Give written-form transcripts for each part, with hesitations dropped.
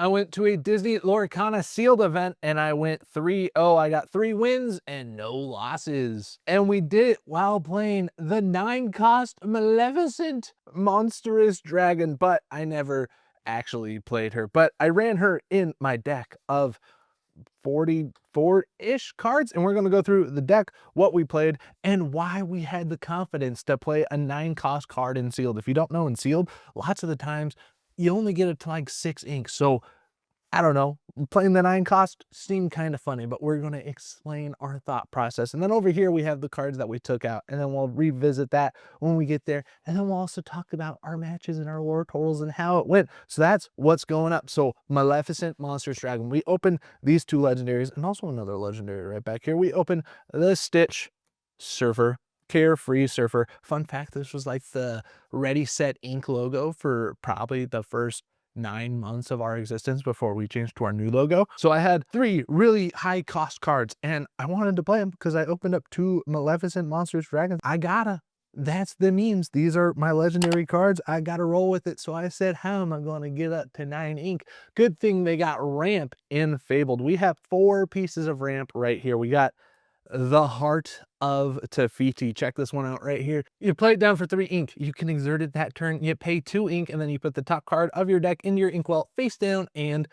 I went to a Disney Lorcana sealed event and I went 3-0. I got 3 wins and no losses. And we did it while playing the 9-cost Maleficent monstrous dragon, but I never actually played her. But I ran her in my deck of 44-ish cards, and we're going to go through the deck, what we played, and why we had the confidence to play a 9-cost card in sealed. If you don't know, in sealed, lots of the times you only get it to like 6 ink. So I don't know, playing the 9 cost seemed kind of funny, but we're going to explain our thought process. And then over here we have the cards that we took out, and then we'll revisit that when we get there. And then we'll also talk about our matches and our lore totals and how it went. So that's what's going up. So Maleficent, Monstrous Dragon. We open these 2 legendaries and also another legendary right back here. We open the Stitch Surfer, Carefree Surfer. Fun fact, this was like the Ready Set Ink logo for probably the first 9 months of our existence before we changed to our new logo. So I had 3 really high cost cards and I wanted to play them because I opened up 2 Maleficent Monstrous Dragons. That's the memes. These are my legendary cards. I gotta roll with it. So I said, how am I going to get up to 9 ink? Good thing they got ramp in Fabled. We have 4 pieces of ramp right here. We got the Heart of Tafiti. Check this one out right here. You play it down for 3 ink. You can exert it that turn. You pay 2 ink, and then you put the top card of your deck into your inkwell face down and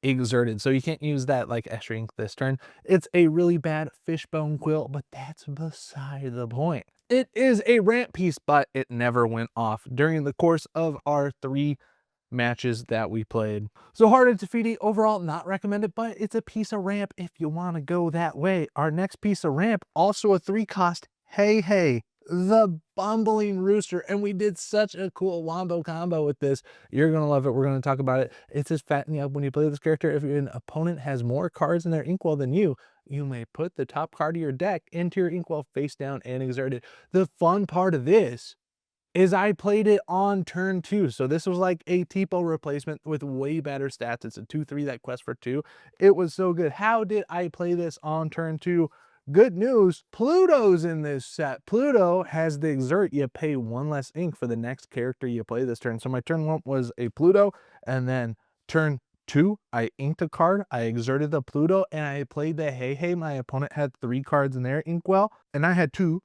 exerted. So you can't use that like extra ink this turn. It's a really bad fishbone quill, but that's beside the point. It is a ramp piece, but it never went off during the course of our 3 matches that we played. So Heart of Tafiti, overall not recommended, but it's a piece of ramp if you want to go that way. Our next piece of ramp, also a 3 cost, hey, the Bumbling Rooster. And we did such a cool wombo combo with this. You're going to love it. We're going to talk about it. It's just fattening up when you play this character. If an opponent has more cards in their inkwell than you may put the top card of your deck into your inkwell face down and exert it. The fun part of this is I played it on turn 2. So this was like a Tipo replacement with way better stats. It's a 2/3 that quest for 2. It was so good. How did I play this on turn 2? Good news, Pluto's in this set. Pluto has the exert. You pay 1 less ink for the next character you play this turn. So my turn 1 was a Pluto, and then turn 2, I inked a card, I exerted the Pluto, and I played the hey. My opponent had 3 cards in their inkwell, and I had 2.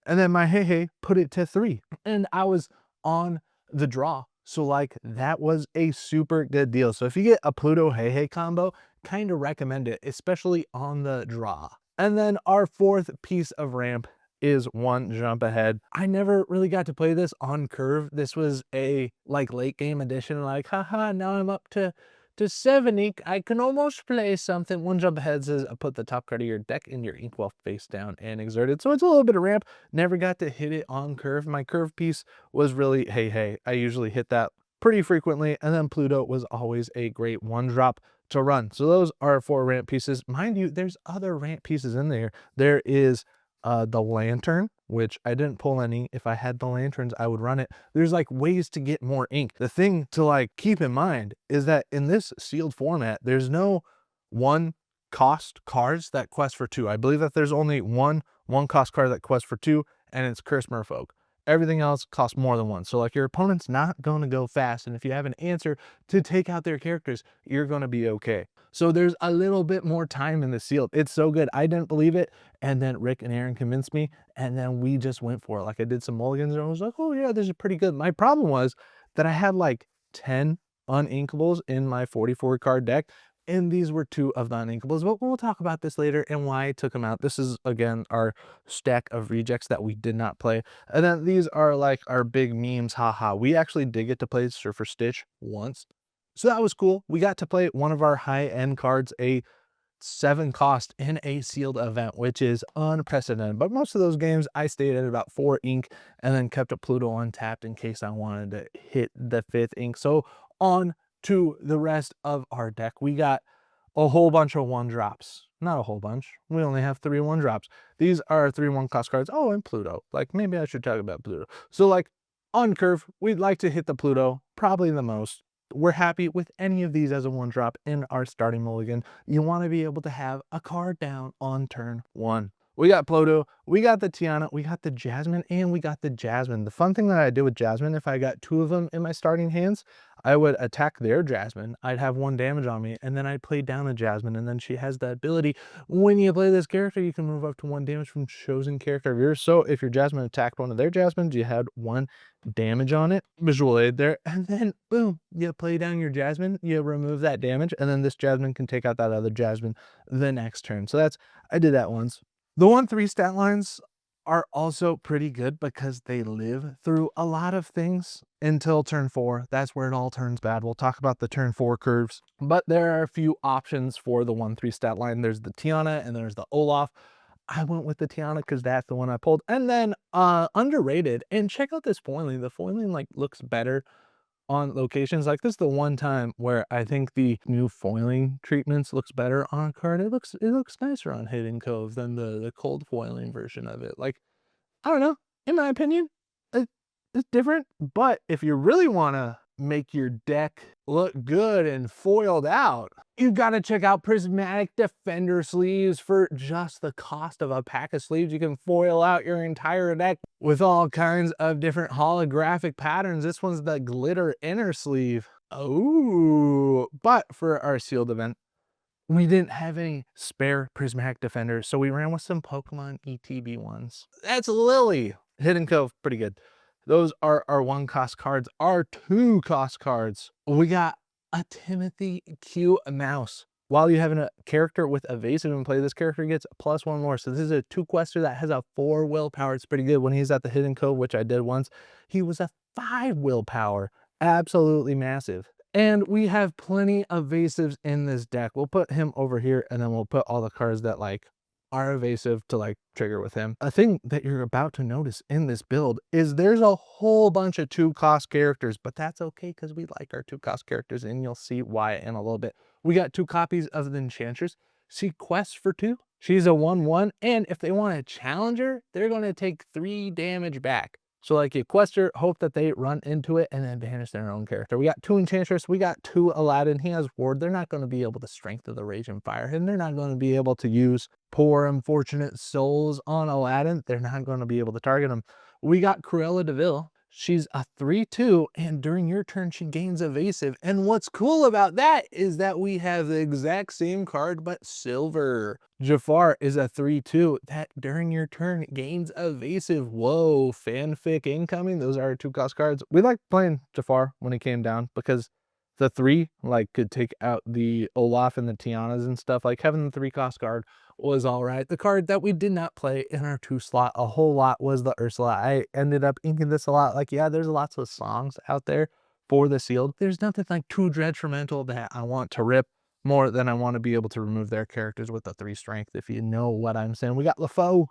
And then my hey put it to 3. And I was on the draw. So like that was a super good deal. So if you get a Pluto hey combo, kind of recommend it, especially on the draw. And then our 4th piece of ramp is 1 Jump Ahead. I never really got to play this on curve. This was a like late game edition, like haha, now I'm up to 7 ink. I can almost play something. 1 Jump Ahead says put the top card of your deck in your inkwell face down and exert it. So it's a little bit of ramp. Never got to hit it on curve. My curve piece was really hey. I usually hit that pretty frequently. And then Pluto was always a great 1-drop to run. So those are 4 ramp pieces. Mind you, there's other ramp pieces in there. There is the Lantern, which I didn't pull any. If I had the lanterns, I would run it. There's like ways to get more ink. The thing to like keep in mind is that in this sealed format, there's no 1 cost cards that quest for 2. I believe that there's only one cost card that quests for 2, and it's Curse Merfolk. Everything else costs more than 1. So like your opponent's not going to go fast. And if you have an answer to take out their characters, you're going to be okay. So there's a little bit more time in the sealed. It's so good. I didn't believe it. And then Rick and Aaron convinced me. And then we just went for it. Like I did some mulligans and I was like, oh yeah, this is pretty good. My problem was that I had like 10 uninkables in my 44 card deck. And these were 2 of the uninkables, but we'll talk about this later and why I took them out. This is, again, our stack of rejects that we did not play. And then these are like our big memes, haha. We actually did get to play Surfer Stitch once. So that was cool. We got to play one of our high-end cards, a 7 cost in a sealed event, which is unprecedented. But most of those games, I stayed at about 4 ink and then kept a Pluto untapped in case I wanted to hit the 5th ink. So on to the rest of our deck, we got a whole bunch of 1-drops. Not a whole bunch. We only have 3 1-drops. These are 3 1-cost cards. Oh, and Pluto. Like maybe I should talk about Pluto. So like on curve, we'd like to hit the Pluto probably the most. We're happy with any of these as a 1-drop in our starting mulligan. You want to be able to have a card down on turn 1. We got Pluto, we got the Tiana, we got the Jasmine, and we got the Jasmine. The fun thing that I did with Jasmine, if I got 2 of them in my starting hands, I would attack their Jasmine, I'd have 1 damage on me, and then I'd play down a Jasmine, and then she has the ability, when you play this character, you can move up to 1 damage from chosen character of yours. So if your Jasmine attacked one of their Jasmines, you had 1 damage on it. Visual aid there, and then boom, you play down your Jasmine, you remove that damage, and then this Jasmine can take out that other Jasmine the next turn. So that's, I did that once. The 1/3 stat lines are also pretty good because they live through a lot of things until turn 4. That's where it all turns bad. We'll talk about the turn 4 curves, but there are a few options for the 1/3 stat line. There's the Tiana and there's the Olaf. I went with the Tiana because that's the one I pulled. And then underrated, and check out this foiling. The foiling like looks better on locations. Like this is the one time where I think the new foiling treatments looks better on a card. It looks nicer on Hidden Cove than the cold foiling version of it. Like, I don't know, in my opinion, it's different. But if you really want to make your deck look good and foiled out, you got to check out Prismatic Defender sleeves. For just the cost of a pack of sleeves, you can foil out your entire deck with all kinds of different holographic patterns. This one's the glitter inner sleeve. Oh, but for our sealed event, we didn't have any spare Prismatic Defenders, so we ran with some Pokemon ETB ones. That's Lily. Hidden Cove, pretty good. Those are our 1 cost cards. Our 2 cost cards, we got a Timothy Q Mouse. While you have a character with evasive and play, this character gets +1 more. So this is a 2 quester that has a 4 willpower. It's pretty good. When he's at the Hidden Cove, which I did once, he was a 5 willpower. Absolutely massive. And we have plenty of evasives in this deck. We'll put him over here, and then we'll put all the cards that like are evasive to like trigger with him. A thing that you're about to notice in this build is there's a whole bunch of 2 cost characters, but that's okay because we like our 2 cost characters, and you'll see why in a little bit. We got 2 copies of the Enchantress. She quests for 2. She's a 1/1, and if they want to challenge her, they're going to take 3 damage back. So like you quest her, hope that they run into it, and then banish their own character. We got 2 Enchantress, we got 2 Aladdin. He has Ward. They're not going to be able to Strength of the Rage and Fire him. They're not going to be able to use Poor Unfortunate Souls on Aladdin. They're not going to be able to target him. We got Cruella de Vil. She's a 3/2, and during your turn, she gains evasive. And what's cool about that is that we have the exact same card, but silver. Jafar is a 3/2 that during your turn gains evasive. Whoa, fanfic incoming. Those are our 2 cost cards. We liked playing Jafar when he came down because the 3 like could take out the Olaf and the Tianas and stuff. Like having the 3 cost card was all right. The card that we did not play in our 2 slot a whole lot was the Ursula. I ended up inking this a lot. Like, yeah, there's lots of songs out there for the sealed. There's nothing like too detrimental that I want to rip more than I want to be able to remove their characters with a 3 strength, if you know what I'm saying. We got LeFou.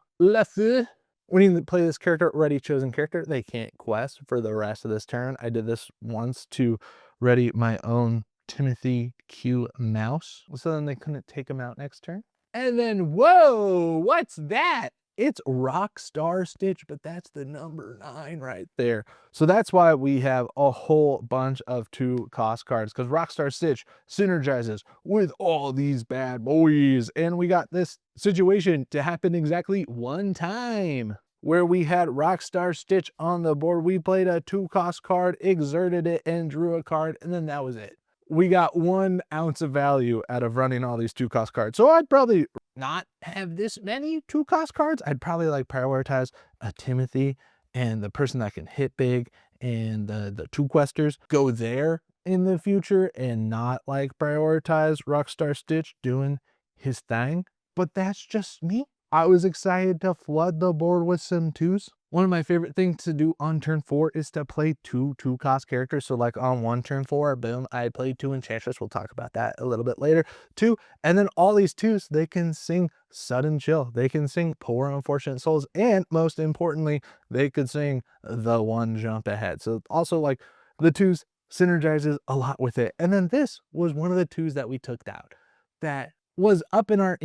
We need to play this character, ready chosen character. They can't quest for the rest of this turn. I did this once to ready my own Timothy Q Mouse, so then they couldn't take him out next turn. And then, whoa, what's that? It's Rockstar Stitch, but that's the number 9 right there. So that's why we have a whole bunch of 2 cost cards, because Rockstar Stitch synergizes with all these bad boys. And we got this situation to happen exactly 1 time where we had Rockstar Stitch on the board. We played a 2 cost card, exerted it, and drew a card, and then that was it. We got 1 ounce of value out of running all these 2 cost cards. So I'd probably not have this many 2 cost cards. I'd probably like prioritize a Timothy and the person that can hit big and the 2 questers go there in the future, and not like prioritize Rockstar Stitch doing his thing. But that's just me. I was excited to flood the board with some 2s. One of my favorite things to do on turn 4 is to play 2 cost characters. So like on one turn 4, boom, I played 2 Enchantress. We'll talk about that a little bit later. 2, and then all these 2s, they can sing Sudden Chill. They can sing Poor Unfortunate Souls. And most importantly, they could sing the 1 Jump Ahead. So also like the 2s synergizes a lot with it. And then this was one of the 2s that we took out that was up in our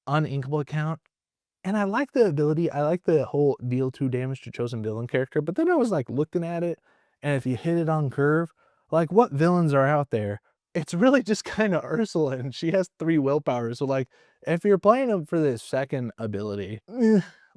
uninkable account. And I like the ability, I like the whole deal 2 damage to chosen villain character, but then I was like looking at it, and if you hit it on curve, like what villains are out there? It's really just kind of Ursula, and she has 3 willpower. So like if you're playing them for this second ability,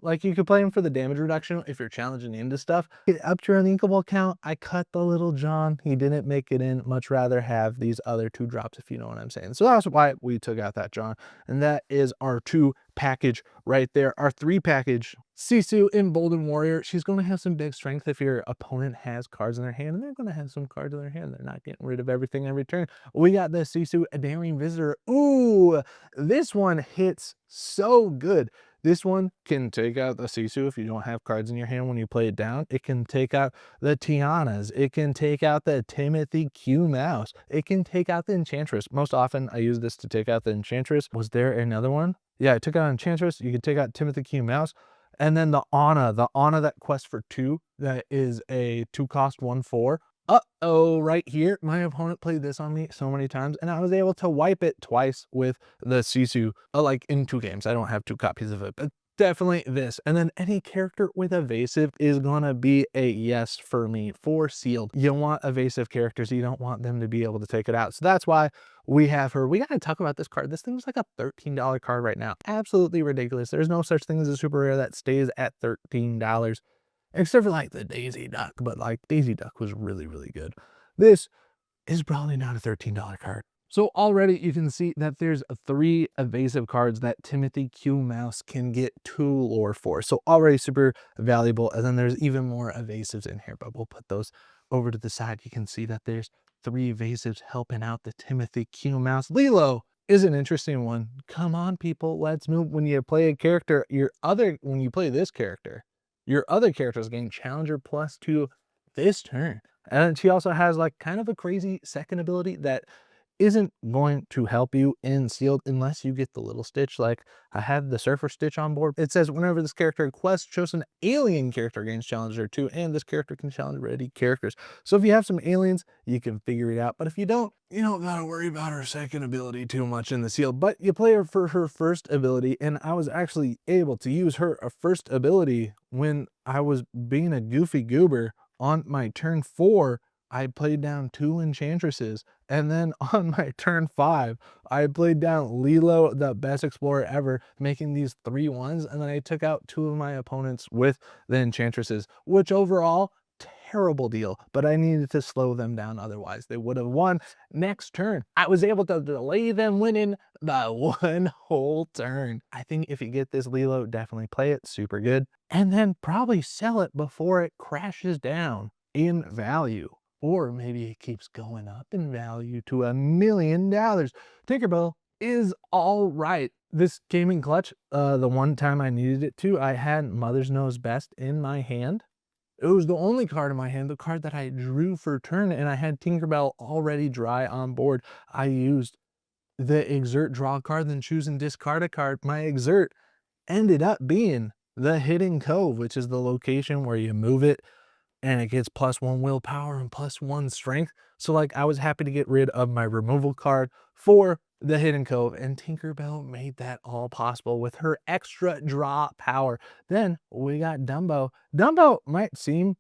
Like, you could play him for the damage reduction if you're challenging into stuff. It upped your uninkable count. I cut the Little John. He didn't make it in. Much rather have these other 2 drops, if you know what I'm saying. So that's why we took out that John. And that is our 2 package right there. Our 3 package, Sisu, Emboldened Warrior. She's going to have some big strength if your opponent has cards in their hand, and they're going to have some cards in their hand. They're not getting rid of everything every turn. We got the Sisu, a Daring Visitor. Ooh, this one hits so good. This one can take out the Sisu if you don't have cards in your hand when you play it down. It can take out the Tianas. It can take out the Timothy Q Mouse. It can take out the Enchantress. Most often I use this to take out the Enchantress. Was there another one? Yeah, I took out Enchantress. You could take out Timothy Q Mouse. And then the Ana that quest for 2, that is a 2-cost 1/4. Uh-oh, right here. My opponent played this on me so many times, and I was able to wipe it twice with the Sisu, like in 2 games. I don't have 2 copies of it, but definitely this. And then any character with evasive is gonna be a yes for me for sealed. You want evasive characters. You don't want them to be able to take it out. So that's why we have her. We gotta talk about this card. This thing's like a $13 card right now. Absolutely ridiculous. There's no such thing as a super rare that stays at $13. Except for like the Daisy Duck, but like Daisy Duck was really, really good. This is probably not a $13 card. So already you can see that there's 3 evasive cards that Timothy Q Mouse can get 2 lore for. So already super valuable. And then there's even more evasives in here, but we'll put those over to the side. You can see that there's 3 evasives helping out the Timothy Q Mouse. Lilo is an interesting one. Come on, people, let's move. When you play a character, when you play this character, your other characters gain Challenger +2 this turn. And she also has like kind of a crazy second ability that isn't going to help you in sealed unless you get the little Stitch. Like I had the Surfer Stitch on board. It says whenever this character quests, chosen alien character gains Challenger 2, and this character can challenge ready characters. So if you have some aliens, you can figure it out. But if you don't gotta worry about her second ability too much in the sealed. But you play her for her first ability, and I was actually able to use her first ability when I was being a goofy goober on my turn 4. I played down 2 Enchantresses, and then on my turn 5, I played down Lilo, the best explorer ever, making these 3 ones, and then I took out 2 of my opponents with the Enchantresses, which overall, terrible deal, but I needed to slow them down, otherwise they would have won. Next turn, I was able to delay them winning the 1 whole turn. I think if you get this Lilo, definitely play it, super good, and then probably sell it before it crashes down in value. Or maybe it keeps going up in value to $1 million. Tinkerbell is all right. This gaming clutch, the one time I needed it to, I had Mother's Knows Best in my hand. It was the only card in my hand, the card that I drew for turn, and I had Tinkerbell already dry on board. I used the Exert, draw a card, then choose and discard a card. My Exert ended up being the Hidden Cove, which is the location where you move it and it gets +1 willpower and +1 strength. So like I was happy to get rid of my removal card for the Hidden Cove, and Tinkerbell made that all possible with her extra draw power. Then we got Dumbo. Dumbo might seem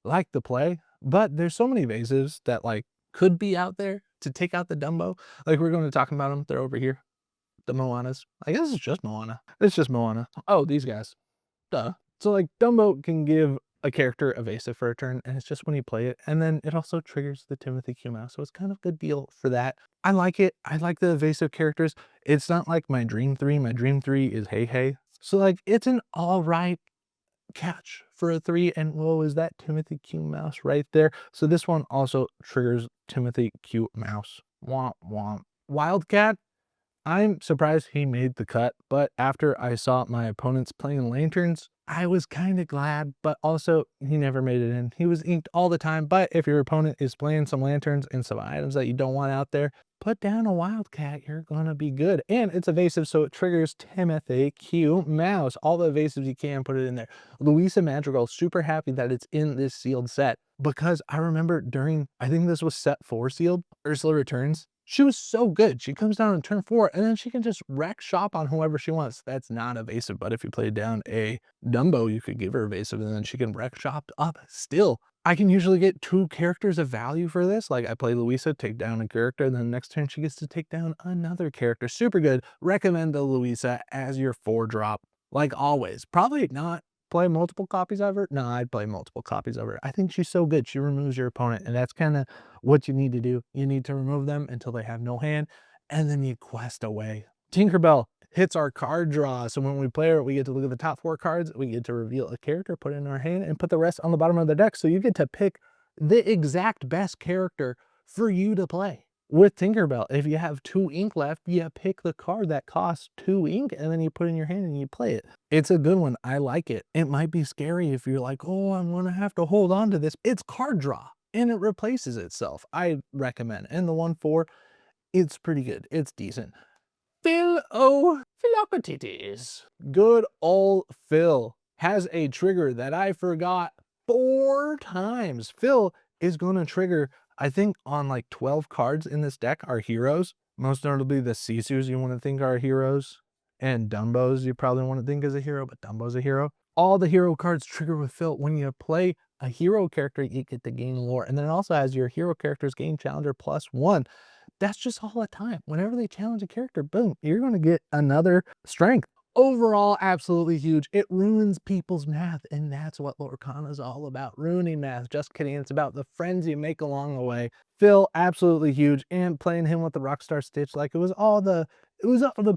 like the play, but there's so many evasives that like could be out there to take out the Dumbo. Like we're going to talk about them. They're over here. The Moanas. I guess it's just Moana. It's just Moana. Oh, these guys. Duh. So like Dumbo can give a character evasive for a turn, and it's just when you play it, and then it also triggers the Timothy Q Mouse, so it's kind of a good deal for that. I like it. I like the evasive characters. It's not like my Dream 3. My Dream 3 is Hey Hey. So like it's an all right catch for a 3, and whoa, is that Timothy Q Mouse right there? So this one also triggers Timothy Q Mouse. Womp womp. Wildcat, I'm surprised he made the cut, but after I saw my opponents playing Lanterns, I was kind of glad, but also he never made it in. He was inked all the time, but if your opponent is playing some Lanterns and some items that you don't want out there, put down a Wildcat, you're gonna be good. And it's evasive, so it triggers Timothy Q Mouse. All the evasives you can, put it in there. Louisa Madrigal, super happy that it's in this sealed set, because I remember during, I think this was set 4 sealed, Ursula Returns, she was so good. She comes down on turn 4, and then she can just wreck shop on whoever she wants. That's not evasive, but if you play down a Dumbo, you could give her evasive, and then she can wreck shop up still. I can usually get 2 characters of value for this. Like I play Louisa, take down a character, and then next turn she gets to take down another character. Super good. Recommend the Louisa as your 4-drop like always. Probably not play multiple copies of her. No, I'd play multiple copies of her. I think she's so good. She removes your opponent, and that's kind of what you need to do. You need to remove them until they have no hand, and then you quest away. Tinkerbell hits our card draw. So when we play her, we get to look at the top 4 cards. We get to reveal a character, put it in our hand, and put the rest on the bottom of the deck. So you get to pick the exact best character for you to play. With Tinkerbell, if you have 2 ink left, you pick the card that costs 2 ink, and then you put it in your hand and you play it. It's a good one. I like it. It might be scary if you're like, oh, I'm going to have to hold on to this. It's card draw, and it replaces itself. I recommend. And the 1/4, it's pretty good. It's decent. Phil O'Philocrates. Good old Phil has a trigger that I forgot 4 times. Phil is going to trigger, I think, on like 12 cards in this deck are heroes. Most notably the Sisus you want to think are heroes, and Dumbos you probably want to think is a hero, but Dumbo's a hero. All the hero cards trigger with Phil. When you play a hero character, you get to gain lore, and then it also has your hero characters gain challenger +1. That's just all the time. Whenever they challenge a character, boom, you're going to get another strength. Overall, absolutely huge. It ruins people's math, and that's what Lorcana is all about, ruining math. Just kidding. It's about the friends you make along the way. Phil, absolutely huge, and playing him with the Rockstar Stitch, like it was all the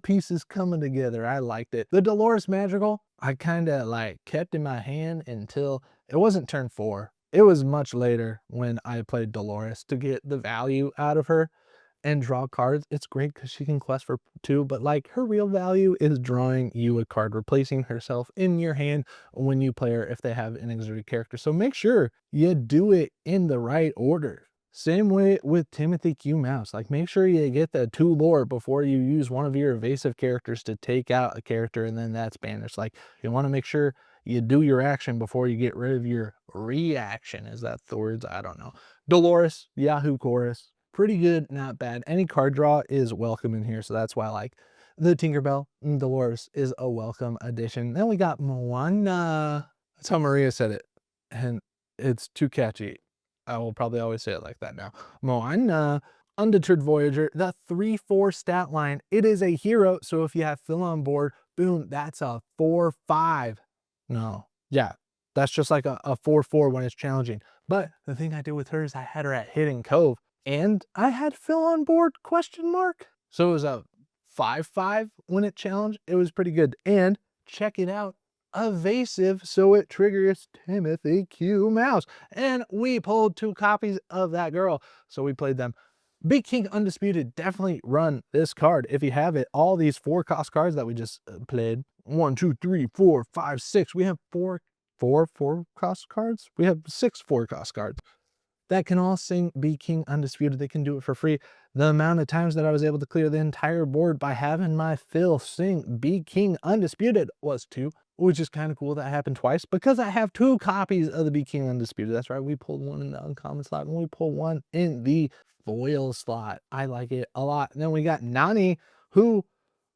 pieces coming together. I liked it. The Dolores Magical, I kind of like kept in my hand until it wasn't turn 4. It was much later when I played Dolores to get the value out of her and draw cards. It's great because she can quest for 2, but like her real value is drawing you a card, replacing herself in your hand when you play her if they have an exotic character. So make sure you do it in the right order. Same way with Timothy Q. Mouse. Like make sure you get the 2 lore before you use one of your evasive characters to take out a character, and then that's banished. Like you want to make sure you do your action before you get rid of your reaction. Is that the words? I don't know. Dolores, Yahoo Chorus. Pretty good, not bad. Any card draw is welcome in here, so that's why I like the Tinkerbell and Dolores is a welcome addition. Then we got Moana. That's how Maria said it, and it's too catchy. I will probably always say it like that now. Moana, Undeterred Voyager, the 3/4 stat line. It is a hero, so if you have Phil on board, boom, that's a 4/5. No, yeah, that's just like a 4/4 when it's challenging. But the thing I did with her is I had her at Hidden Cove, and I had Phil on board, question mark. So it was a 5/5 when it challenged. It was pretty good. And check it out, evasive, so it triggers Timothy Q. Mouse. And we pulled 2 copies of that girl, so we played them. Big King Undisputed, definitely run this card if you have it. All these 4-cost cards that we just played. 1, 2, 3, 4, 5, 6. We have 4 4-cost cards. We have 6 4-cost cards that can all sing Be King Undisputed. They can do it for free. The amount of times that I was able to clear the entire board by having my Phil sing Be King Undisputed was 2, which is kind of cool. That happened twice because I have 2 copies of the Be King Undisputed. That's right. We pulled 1 in the uncommon slot and we pulled 1 in the foil slot. I like it a lot. And then we got Nani, who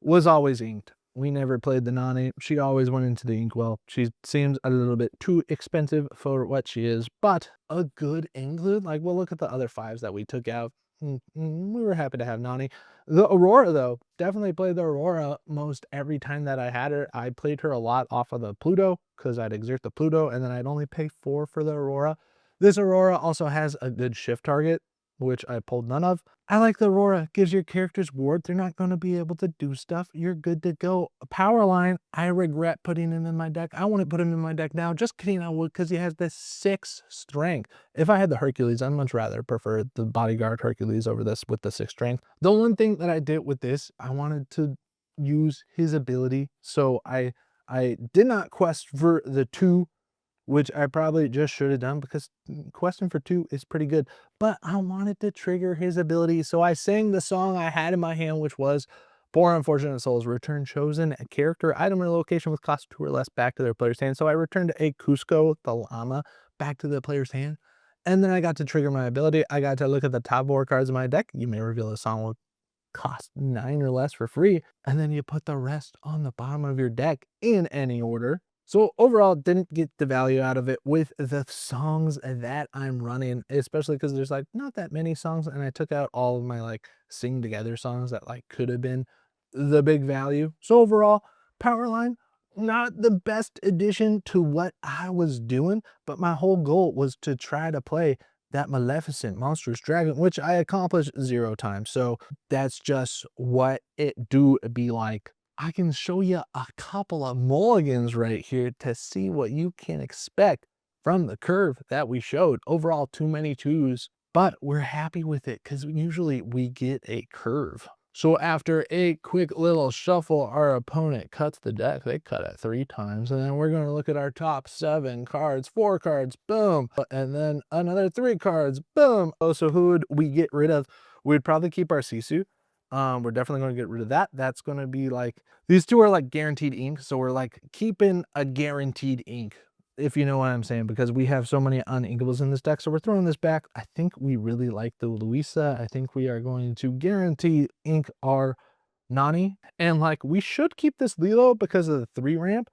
was always inked. We never played the Nani. She always went into the inkwell. She seems a little bit too expensive for what she is, but a good include. Like, we'll look at the other 5s that we took out. We were happy to have Nani. The Aurora, though, definitely played the Aurora most every time that I had her. I played her a lot off of the Pluto because I'd exert the Pluto, and then I'd only pay 4 for the Aurora. This Aurora also has a good shift target, which I pulled none of. I like the Aurora. Gives your characters ward. They're not going to be able to do stuff. You're good to go. Power line, I regret putting him in my deck. I wouldn't put him in my deck now. Just kidding, I would, because he has this 6 strength. If I had the Hercules, I'd much rather prefer the bodyguard Hercules over this with the 6 strength. The one thing that I did with this, I wanted to use his ability. So I did not quest for the 2, which I probably just should have done because questing for 2 is pretty good, but I wanted to trigger his ability. So I sang the song I had in my hand, which was Poor Unfortunate Souls, return chosen a character, item, or location with cost 2 or less back to their player's hand. So I returned a Cusco, the llama, back to the player's hand. And then I got to trigger my ability. I got to look at the top 4 cards in my deck. You may reveal a song with cost 9 or less for free. And then you put the rest on the bottom of your deck in any order. So overall, didn't get the value out of it with the songs that I'm running, especially because there's like not that many songs, and I took out all of my like sing together songs that like could have been the big value. So overall, power line, not the best addition to what I was doing, but my whole goal was to try to play that maleficent monstrous dragon, which I accomplished 0 times. So that's just what it do be like. I can show you a couple of mulligans right here to see what you can expect from the curve that we showed. Overall, too many twos, but we're happy with it because usually we get a curve. So after a quick little shuffle, our opponent cuts the deck. They cut it 3 times. And then we're going to look at our top 7 cards, 4 cards, boom. And then another 3 cards, boom. Oh, so who would we get rid of? We'd probably keep our Sisu. We're definitely going to get rid of that. That's going to be like, these two are like guaranteed ink. So we're like keeping a guaranteed ink, if you know what I'm saying, because we have so many uninkables in this deck. So we're throwing this back. I think we really like the Luisa. I think we are going to guarantee ink our Nani. And like, we should keep this Lilo because of the 3 ramp,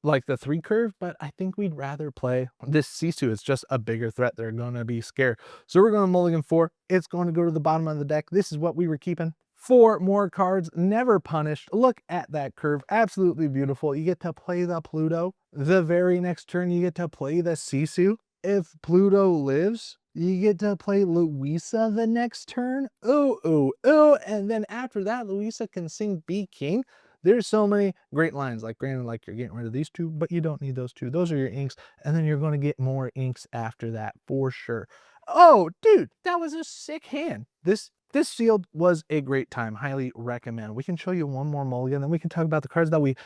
like the 3 curve, but I think we'd rather play this Sisu. It's just a bigger threat. They're going to be scared. So we're going to mulligan 4. It's going to go to the bottom of the deck. This is what we were keeping. 4 more cards, never punished. Look at that curve, absolutely beautiful. You get to play the Pluto. The very next turn, you get to play the Sisu. If Pluto lives, you get to play Luisa the next turn. Ooh, ooh, ooh. And then after that, Luisa can sing Be King. There's so many great lines, like granted, like you're getting rid of these 2, but you don't need those 2. Those are your inks. And then you're going to get more inks after that for sure. Oh, dude, that was a sick hand. This sealed was a great time. Highly recommend. We can show you one more mulligan, then we can talk about the cards that we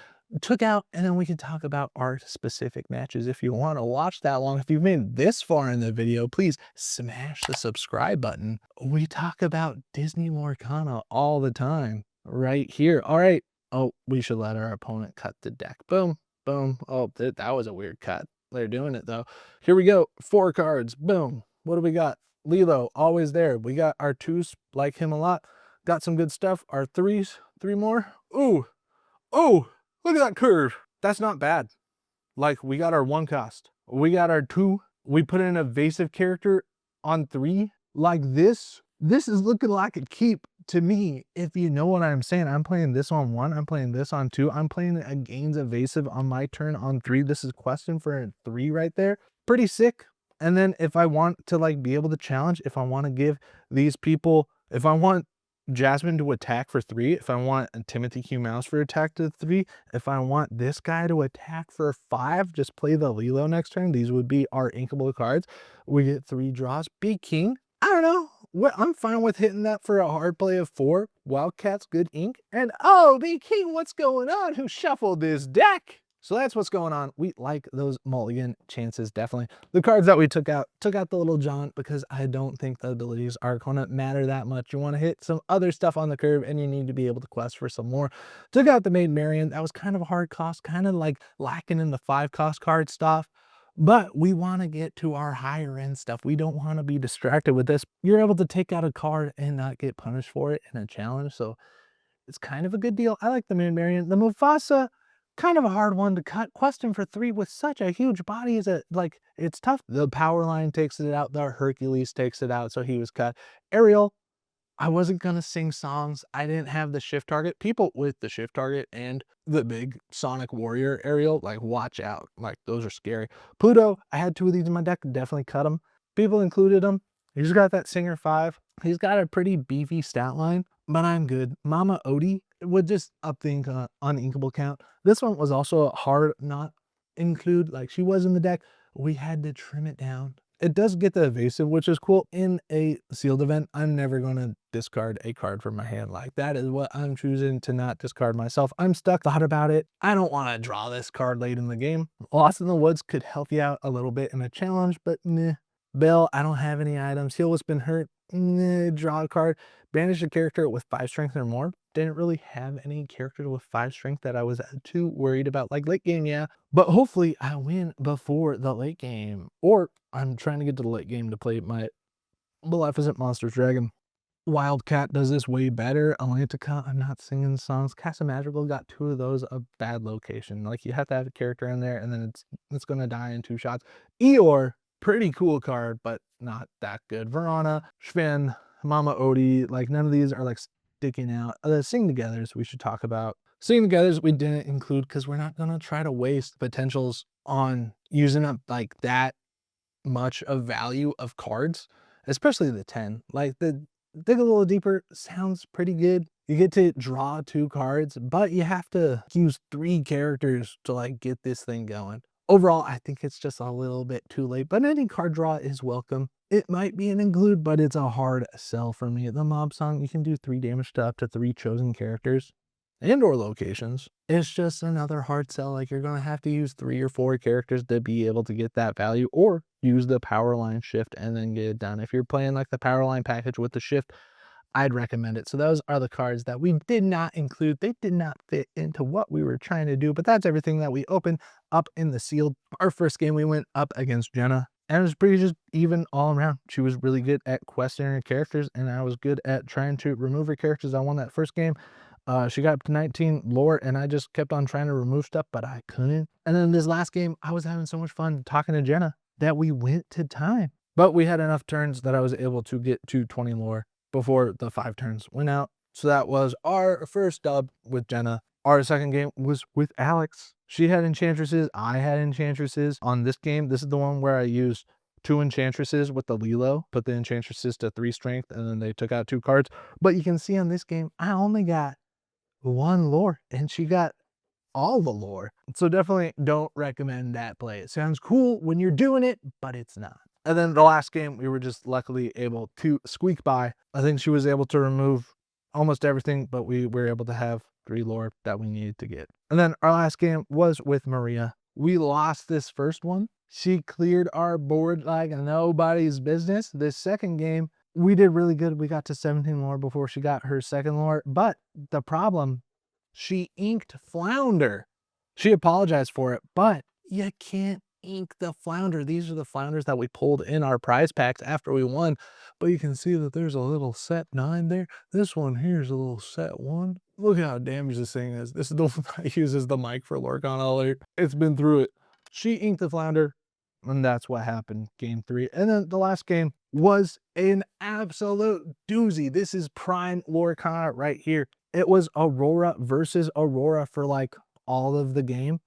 took out, and then we can talk about our specific matches. If you want to watch that long, if you've made it this far in the video, please smash the subscribe button. We talk about Disney Lorcana all the time right here. All right. Oh, we should let our opponent cut the deck. Boom, boom. Oh, that was a weird cut. They're doing it though. Here we go. 4 cards. Boom. What do we got? Lilo, always there. We got our 2s, like him a lot. Got some good stuff. Our 3s, 3 more. Ooh, oh, look at that curve. That's not bad. Like, we got our 1 cost. We got our 2. We put in an evasive character on 3. Like this is looking like a keep to me, if you know what I'm saying. I'm playing this on 1. I'm playing this on 2. I'm playing a gains evasive on my turn on 3. This is question for a 3 right there. Pretty sick. And then if I want to like be able to challenge, if I want to give these people, if I want Jasmine to attack for 3, if I want Timothy Q Mouse for attack to 3, if I want this guy to attack for 5, just play the Lilo next turn. These would be our inkable cards. We get 3 draws. Be King. I don't know. I'm fine with hitting that for a hard play of 4. Wildcats, good ink. And oh, Be King, what's going on? Who shuffled this deck? So that's what's going on. We like those mulligan chances, definitely. The cards that we took out the Little John because I don't think the abilities are going to matter that much. You want to hit some other stuff on the curve and you need to be able to quest for some more. Took out the Maid Marian. That was kind of a hard cost, kind of like lacking in the 5 cost card stuff. But we want to get to our higher end stuff. We don't want to be distracted with this. You're able to take out a card and not get punished for it in a challenge. So it's kind of a good deal. I like the Maid Marian. The Mufasa, kind of a hard one to cut. Question for 3 with such a huge body is like, it's tough. The Power Line takes it out. The Hercules takes it out. So he was cut. Ariel, I wasn't going to sing songs. I didn't have the shift target. People with the shift target and the big Sonic Warrior Ariel, like, watch out. Like, those are scary. Pluto, I had 2 of these in my deck. Definitely cut them. People included them. He's got that Singer 5. He's got a pretty beefy stat line, but I'm good. Mama Odie would just up the uninkable count. This one was also hard not include. Like, she was in the deck. We had to trim it down. It does get the evasive, which is cool. In a sealed event, I'm never going to discard a card from my hand. Like, that is what I'm choosing to not discard myself. I'm stuck. Thought about it. I don't want to draw this card late in the game. Lost in the Woods could help you out a little bit in a challenge, but meh. Bell, I don't have any items. Heal what's been hurt. Meh. Draw a card. Banish a character with 5 strength or more. Didn't really have any character with 5 strength that I was too worried about. Like, late game, yeah. But hopefully I win before the late game. Or I'm trying to get to the late game to play my Maleficent Monsters Dragon. Wildcat does this way better. Atlantica, I'm not singing songs. Casa Magical got 2 of those, a bad location. Like, you have to have a character in there and then it's going to die in 2 shots. Eeyore, pretty cool card, but not that good. Verona, Schvinn, Mama Odie, like, none of these are like sticking out. The sing-togethers we should talk about. Sing-togethers we didn't include because we're not going to try to waste potentials on using up like that much of value of cards, especially the 10. Like the dig a little deeper sounds pretty good. You get to draw 2 cards, but you have to use 3 characters to like get this thing going. Overall, I think it's just a little bit too late, but any card draw is welcome. It might be an include, but it's a hard sell for me. The mob song, you can do 3 damage to up to 3 chosen characters and or locations. It's just another hard sell. Like you're gonna have to use 3 or 4 characters to be able to get that value, or use the power line shift and then get it done. If you're playing like the power line package with the shift, I'd recommend it. So those are the cards that we did not include. They did not fit into what we were trying to do, but that's everything that we opened up in the sealed. Our first game, we went up against Jenna, and it was pretty just even all around. She was really good at questing her characters, and I was good at trying to remove her characters. I won that first game. She got up to 19 lore, and I just kept on trying to remove stuff, but I couldn't. And then this last game, I was having so much fun talking to Jenna that we went to time. But we had enough turns that I was able to get to 20 lore before the 5 turns went out. So that was our first dub with Jenna. Our second game was with Alex. She had enchantresses, I had enchantresses. On this game, this is the one where I used 2 enchantresses with the Lilo, put the enchantresses to 3 strength, and then they took out 2 cards. But you can see on this game, I only got 1 lore, and she got all the lore. So definitely don't recommend that play. It sounds cool when you're doing it, but it's not. And then the last game, we were just luckily able to squeak by. I think she was able to remove almost everything, but we were able to have 3 lore that we needed to get. And then our last game was with Maria. We lost this first one. She cleared our board like nobody's business. This second game, we did really good. We got to 17 lore before she got her second lore. But the problem, she inked Flounder. She apologized for it, but you can't ink the Flounder. These are the Flounders that we pulled in our prize packs after we won. But you can see that there's a little set 9 there. This one here is a little set 1. Look how damaged this thing is. This is the one that uses the mic for Lorcana alert. It's been through it. She inked the Flounder, and that's what happened game 3. And then the last game was an absolute doozy. This is prime Lorcana right here. It was Aurora versus Aurora for like all of the game.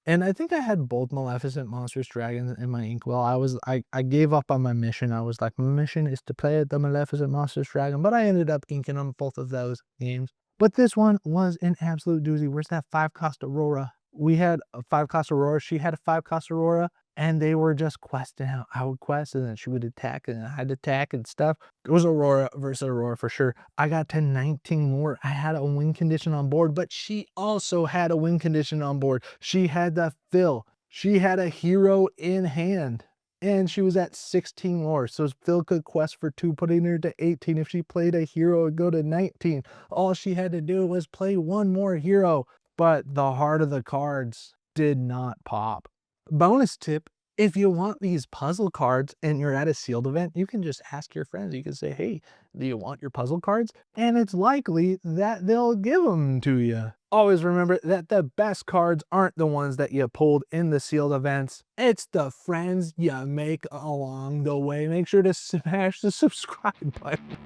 And I think I had both Maleficent, Monstrous Dragons in my inkwell. I gave up on my mission. I was like, my mission is to play the Maleficent, Monstrous Dragon, but I ended up inking them both of those games. But this one was an absolute doozy. Where's that 5-cost Aurora? We had a 5-cost Aurora. She had a 5-cost Aurora, and they were just questing out. I would quest, and then she would attack, and I'd attack and stuff. It was Aurora versus Aurora for sure. I got to 19 more. I had a win condition on board, but she also had a win condition on board. She had the fill. She had a hero in hand, and she was at 16 lore. So Phil could quest for 2, putting her to 18. If she played a hero, it would go to 19. All she had to do was play 1 more hero. But the heart of the cards did not pop. Bonus tip, if you want these puzzle cards and you're at a sealed event, you can just ask your friends. You can say, hey, do you want your puzzle cards? And it's likely that they'll give them to you. Always remember that the best cards aren't the ones that you pulled in the sealed events. It's the friends you make along the way. Make sure to smash the subscribe button.